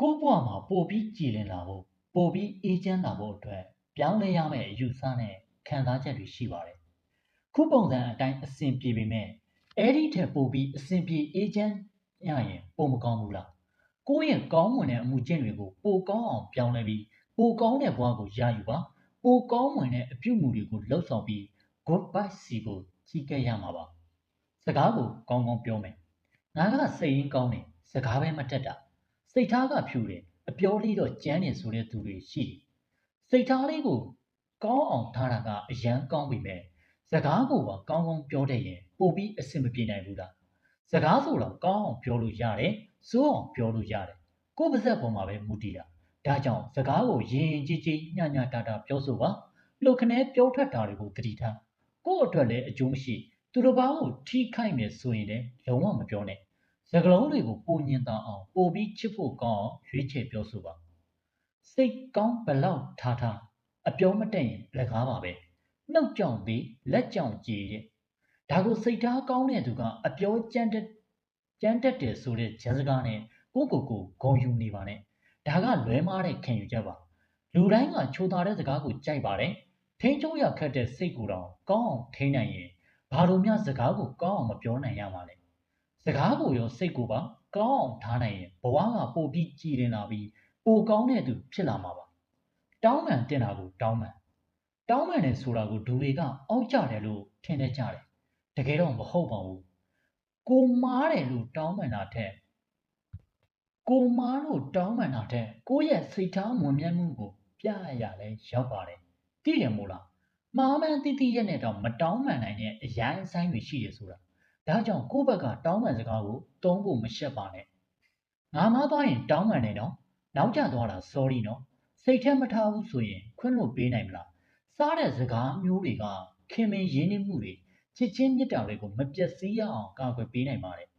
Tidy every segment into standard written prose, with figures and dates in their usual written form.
ကိုယ့်ဘဝမှာပိုပြီးကြည်လင်လာဖို့ပိုပြီးအေးချမ်းလာဖို့အတွက်ပြောင်းလဲရမယ့်အယူဆနဲ့ခံစားချက်တွေရှိပါတယ်။ခုပုံစံအတိုင်းအဆင်ပြေပေမဲ့အဲ့ဒီထက်ပိုပြီးအဆင်ပြေအေးချမ်းရရင်ပိုမကောင်းဘူးလား။ကိုယ့်ရဲ့ကောင်းမွန်တဲ့အမှုကျင့်တွေကိုပိုကောင်းအောင်ပြောင်းလဲပြီးပိုကောင်းတဲ့ဘဝကိုရယူပါ။ပိုကောင်းမွန်တဲ့အပြုအမူတွေကိုလှုပ်ဆောင်ပြီး good vibes စီကိုကြီးကပ်ရမှာပါ။စကားကိုကောင်းကောင်းပြောမယ်။ငါကစိတ်ရင်းကောင်းတယ်စကားပဲမတက်တာ။စိတ်ထားကဖြူတယ်အပြောလေးတော့ကြမ်းနေဆိုတဲ့သူတွေရှိတယ်။စိတ်ထားလေးကိုကောင်းအောင်ထားတာကအရန်ကောင်းပြီမဲ့စကားကိုပါကောင်းကောင်းပြောတဲ့ရင်ပိုပြီးအဆင်မပြေနိုင်ဘူးလား။စကားဆိုတော့ကောင်းအောင်ပြောလို့ရတယ်။စိုးအောင်ပြောလို့ရတယ်။ကိုယ့်ပါဇက်ပေါ်မှာပဲမူတည်တာ။ဒါကြောင့်စကားကိုရင်ကြီးကြီးညညတာတာပြောဆိုပါ။လှုပ်ခနဲပြောထွက်တာတွေကိုသတိထား။ကိုယ့်အတွက်လည်းအကျိုးမရှိသူတစ်ပါးကိုထိခိုက်မယ်ဆိုရင်လည်းလုံးဝမပြောနဲ့။စကားလုံးတွေကိုပိုညင်တာအောင်ပိုပြီးချစ်ဖို့ကောင်းအောင်ရွေးချယ်ပြောဆိုပါစိတ်ကောင်းဘလောက်ထားထားအပြောမတက်ရင်လက်ကားပါပဲနှုတ်ကြောင်ပြီးလက်ကြောင်ကြည်တဲ့ဒါကိုစိတ်ထားကောင်းတဲ့သူကအပြောကြမ်းတက်တယ်ဆိုတဲ့ဂျစကားနဲ့ကိုဂုံယူနေပါနဲ့ဒါကလွဲမားတဲ့ခံယူချက်ပါလူတိုင်းကချိုသားတဲ့စကားကိုကြိုက်ပါတယ်ထိန်းချုပ်ရခက်တဲ့စိတ်ကိုတော့ကောင်းအောင်ထိန်းနိုင်ရင်ဘာလို့များစကားကိုကောင်းအောင်မပြောနိုင်ရမှာလဲစကားကိုရောစိတ်ကိုပါကောင်းအောင်ထားနိုင်ရင်ဘဝကပိုပြီးကြည်လင်လာပြီးပိုကောင်းတဲ့သူဖြစ်လာမှာပါတောင်းပန်တင်တာကိုတောင်းပန်တယ်ဆိုတာကိုဒူတွေကအောက်ကြတယ်လို့ထင်နေကြတယ်တကယ်တော့မဟုတ်ပါဘူးကိုမားတယ်လို့တောင်းပန်တာထက်ကိုယ့်ရဲ့စိတ်ထားမွန်မြတ်မှုကိုပြရလဲရောက်ပါတယ်သိတယ်မို့လားမှားမှန်းတိရက်နဲ့တော့မတောင်းပန်နိုင်တဲ့အရန်အဆိုင်တွေရှိတယ်ဆိုတာဒါကြောင့်ကိုယ့်ဘက်ကတောင်းပန်စကားကိုသုံးဖို့မရှက်ပါနဲ့ငါမားသွားရင်တောင်းပန်နေတော့နောက်ကျသွားတာ sorry နော်စိတ်ထဲမထားဘူးဆိုရင်ခွင့်လွှတ်ပေးနိုင်မလားစားတဲ့စကားမျိုးတွေကခင်မင်ရင်းနှီးမှုတွေချစ်ချင်းမြတ်တာတွေကိုမပျက်စီးရအောင်ကာကွယ်ပေးနိုင်ပါတယ်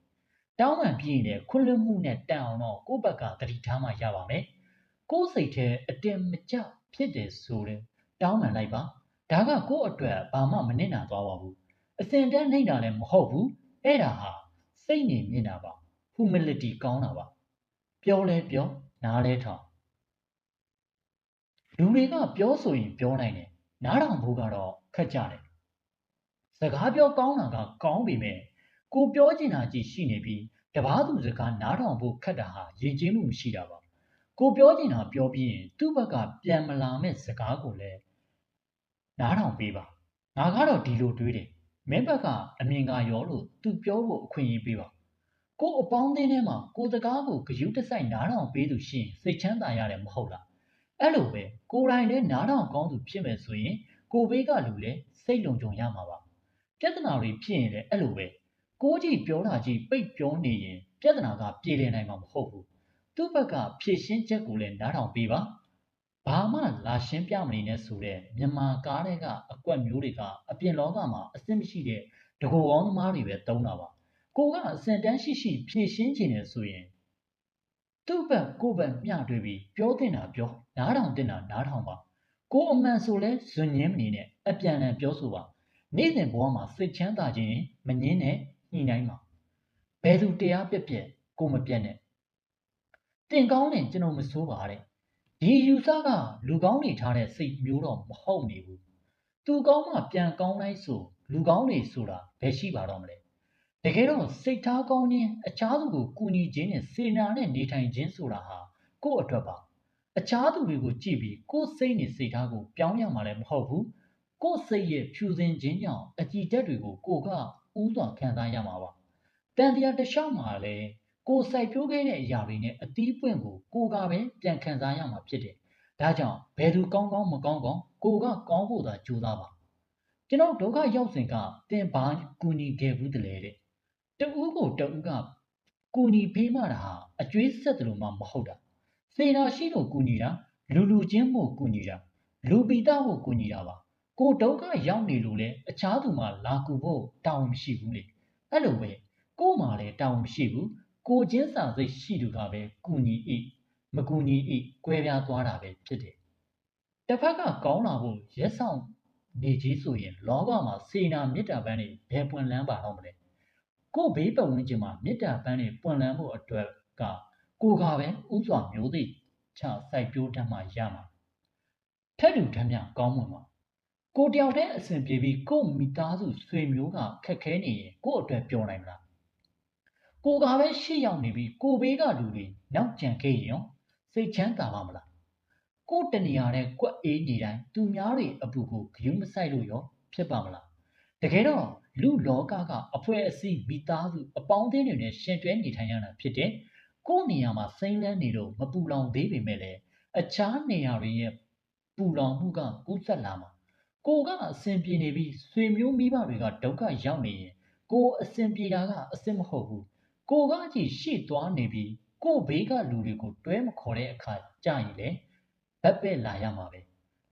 တောင်းပန်ပြီးရင်လည်းခွင့်လွှတ်မှုနဲ့တန်အောင်တော့ကိုယ့်ဘက်ကသတိထားမှရပါမယ်ကိုယ့်စိတ်ထဲအတင်မကျဖြစ်တယ်ဆိုရင်တောင်းပန်လိုက်ပါဒါကကိုယ့်အတွက်ဘာမှမနစ်နာသွားပါဘူးအစင်တန်းနှိမ့်တာလည်းမဟုတ်ဘူးအဲ့ဒါဟာစိတ်နေမြင့်တာပါ humility ကောင်းတာပါပြောလဲပြောနားလဲထောင်လူတွေကပြောဆိုရင်ပြောနိုင်တယ်နားထောင်ဖို့ကတော့ခက်ကြတယ်စကားပြောကောင်းတာကကောင်းပေမဲ့ကိုပြောချင်တာကြီးရှိနေပြီးတပားသူစကားနားထောင်ဖို့ခက်တာဟာရည်ကြီးမှုမရှိတာပါကိုပြောချင်တာပြောပြီးရင်သူ့ဘက်ကပြန်မလာမဲ့စကားကိုလည်းနားထောင်ပေးပါငါကတော့ဒီလိုတွေးတယ်မင်းဘက်ကအမြင်ကရောလို့သူပြောဖို့အခွင့်အရေးပေးပါကိုအပေါင်းအသင်းထဲမှာကိုစကားကိုဂရုတစိုက်နားထောင်ပေးသူရှိရင်စိတ်ချမ်းသာရတယ်မဟုတ်လားအဲ့လိုပဲကိုယ်တိုင်လည်းနားထောင်ကောင်းသူဖြစ်မယ်ဆိုရင်ကိုဘေးကလူလည်းစိတ်လုံခြုံရမှာပါပြဿနာတွေဖြစ်ရင်လည်းအဲ့လိုပဲကိုကြည့်ပြောတာကြီးပိတ်ပြောနေရင်ပြဿနာကပြေလည်နိုင်မှာမဟုတ်ဘူးသူ့ဘက်ကဖြည့်ရှင်းချက်ကိုလည်းနားထောင်ပေးပါဘာမှလာရှင်းပြမနေနဲ့ဆိုတဲ့မြန်မာကားတွေကအကွက်မျိုးတွေကအပြင်လောကမှာအဆင့်မရှိတဲ့တကူကောင်းသမားတွေပဲတုံးတာပါကိုကအစင်တန်းရှိရှိဖြည့်ရှင်းခြင်းနဲ့ဆိုရင်သူ့ဘက်ကိုဘက်မျှတွေ့ပြီးပြောတင်တာပြောနားထောင်တင်တာနားထောင်ပါကိုအမှန်ဆိုလဲဇွန်ငင်းမနေနဲ့အပြန်အလှန်ပြောဆိုပါနေ့စဉ်ဘဝမှာစိတ်ချမ်းသာခြင်းမငင်းနဲ့ညှိနှိုင်းပါဘယ်သူတရားပြက်ပြက်ကိုမပြက်နဲ့တင်ကောင်းတယ်ကျွန်တော်မဆိုးပါတဲ့ဒီယူဆကလူကောင်းတွေထားတဲ့စိတ်မျိုးတော့မဟုတ်နေဘူးသူကောင်းမှပြန်ကောင်းလိုက်ဆိုလူကောင်းတွေဆိုတာဘယ်ရှိပါတော့မလဲတကယ်တော့စိတ်ထားကောင်းခြင်းအခြားသူကိုကူညီခြင်းနဲ့စေနာနဲ့နေထိုင်ခြင်းဆိုတာဟာကိုယ့်အတွက်ပါအခြားသူတွေကိုကြည့်ပြီးကိုယ့်စိတ်နဲ့စိတ်ထားကိုပြောင်းရမှာလည်းမဟုတ်ဘူးကိုယ့်စိတ်ရဲ့ဖြူစင်ခြင်းကြောင့်အကြည်တက်တွေကိုကိုကဥစွာခံစားရမှာပါတန်တရားတစ်လျှောက်မှာလည်းကိုစိုက်ပျိုးခဲ့တဲ့အရာတွေနဲ့အသီးပွင့်ကိုကပဲပြန်ခံစားရမှာဖြစ်တယ်ဒါကြောင့်ဘယ်သူကောင်းကောင်းမကောင်းကောင်းကိုကကောင်းဖို့သာကြိုးစားပါကျွန်တော်ဒုက္ခရောက်စဉ်ကသင်ဘာကူညီခဲ့ဘူးတလဲတဲ့တဦးကိုတဦးကကူညီပေးမှတာဟာအကျွေးဆက်တယ်လို့မှမဟုတ်တာစေနာရှိလို့ကူညီတာလူချင်းမို့ကူညီတာလူပိတာဖို့ကူညီတာပါကိုဒုက္ခရောက်နေလို့လဲအခြားသူမှလာကူဖို့တာဝန်မရှိဘူးလေအဲ့လိုပဲကို့မှာလည်းတာဝန်မရှိဘူးကိုချင်းစာစိတ်ရှိသူကပဲကူညီ၏မကူညီ၏ကွဲပြားသွားတာပဲဖြစ်တယ်တစ်ဖက်ကကောင်းလာဖို့ရက်ဆောင်နေကြီးဆိုရင်လောကမှာစေနာမေတ္တာပန်းတွေဘယ်ပွင့်လန်းပါတော့မလဲကိုဘေးပတ်ဝန်းကျင်မှာမေတ္တာပန်းတွေပွင့်လန်းဖို့အတွက်က ကိုကပဲဥစွာမျိုးသိချစိုက်ပျိုးတတ်မှရမှာထက်တူထမ်းမြကောင်းမွန်ပါကိုတယောက်တည်းအစဉ်ပြေပြီးကိုမိသားစုဆွေမျိုးကခက်ခဲနေရင်ကိုအတွက်ပြောနိုင်မလားကိုကပဲရှေ့ရောက်နေပြီးကိုဘေးကလူတွေနောက်ကျန်ခဲ့ရင်စိတ်ချမ်းသာပါမလားကိုတနေရာနဲ့ကွက်အေးနေတိုင်းသူများတွေအပူကိုဂယုမဆိုင်လို့ရောဖြစ်ပါမလားတကယ်တော့လူလောကကအဖွဲအစည်းမိသားစုအပေါင်းအသင်းတွေနဲ့ရှင်တွဲနေထိုင်ရတာဖြစ်တယ်ကိုနေရာမှာစိမ့်လန်းနေလို့မပူလောင်သေးပေမဲ့လည်းအခြားနေရာတွေရဲ့ပူလောင်မှုကကူးစက်လာမှာကိုကအစဉ်ပြေနေပြီးဆွေမျိုးမိဘတွေကဒုက္ခရောက်နေရင်ကိုအစဉ်ပြေတာကအစ်စ်မဟုတ်ဘူးကိုကကြည့်ရှေ့သွားနေပြီးကိုဘေးကလူတွေကိုတွဲမခေါ်တဲ့အခါကြာရင်လေဘက်ပဲလာရမှာပဲ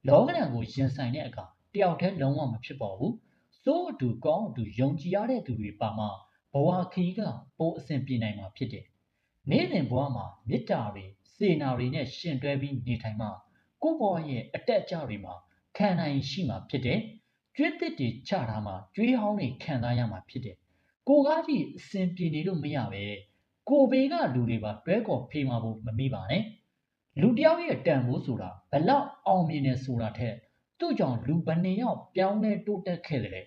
လောကဓာတ်ကိုရင်ဆိုင်တဲ့အခါတယောက်တည်းလုံးဝမဖြစ်ပါဘူးစိုးအတူကောင်းအတူယုံကြည်ရတဲ့သူတွေပါမှဘဝခီးကပိုအစဉ်ပြေနိုင်မှာဖြစ်တယ်နေ့စဉ်ဘဝမှာမေတ္တာတွေစေနာတွေနဲ့ရှင်တွဲပြီးနေထိုင်မှကိုယ့်ဘဝရဲ့အတက်အကျတွေမှာခံနိုင်ရှိမှာဖြစ်တယ်ကျွေးသစ်တွေချထားမှကျွေးဟောင်းတွေခံစားရမှာဖြစ်တယ်ကိုကားကြီးအစဉ်ပြေနေလို့မရပဲကိုဘေးကလူတွေပါတွဲခေါ်ဖေးမှာဖို့မမိပါနဲ့လူတယောက်ရဲ့တန်ဖိုးဆိုတာဘလောက်အောင်မြင်နေဆိုတာထက်သူ့ကြောင့်လူဘယ်နှယောက်ပြောင်းလဲတိုးတက်ခဲ့တယ်လေ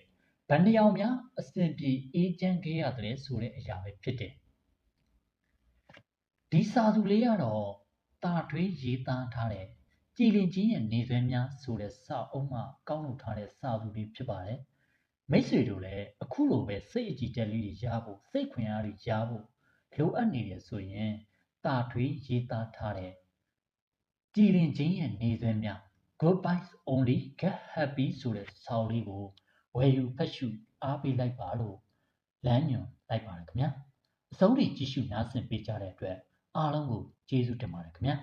ဘယ်နှယောက်များအစဉ်ပြေအေးချမ်းခဲ့ရတယ်ဆိုတဲ့အရာပဲဖြစ်တယ်ဒီစာသူလေးကတော့တာထွေးရေးသားထားတဲ့ကြည်လင်ချင်းရဲ့နေသွဲများဆိုတဲ့စာအုပ်မှာကောက်လုပ်ထားတဲ့စာသူလေးဖြစ်ပါတယ်မိတ်ဆွေတို့လည်းအခုလိုပဲစိတ်အကြည်တက်လေးတွေရဖို့စိတ်ခွင်အားတွေရဖို့လိုအပ်နေတယ်ဆိုရင်တာထွေးရေးသားထားတဲ့ကြည်လင်ချင်းရဲ့နေသွဲများ Goodbyes Only Get Happy ဆိုတဲ့စာအုပ်လေးကိုဝယ်ယူဖတ်ရှုအားပေးလိုက်ပါလို့လမ်းညွှန်လိုက်ပါတယ်ခင်ဗျာအဆုံးထိကြည့်ရှုနားဆင်ပေးကြတဲ့အတွက်အားလုံးကိုကျေးဇူးတင်ပါတယ်ခင်ဗျာ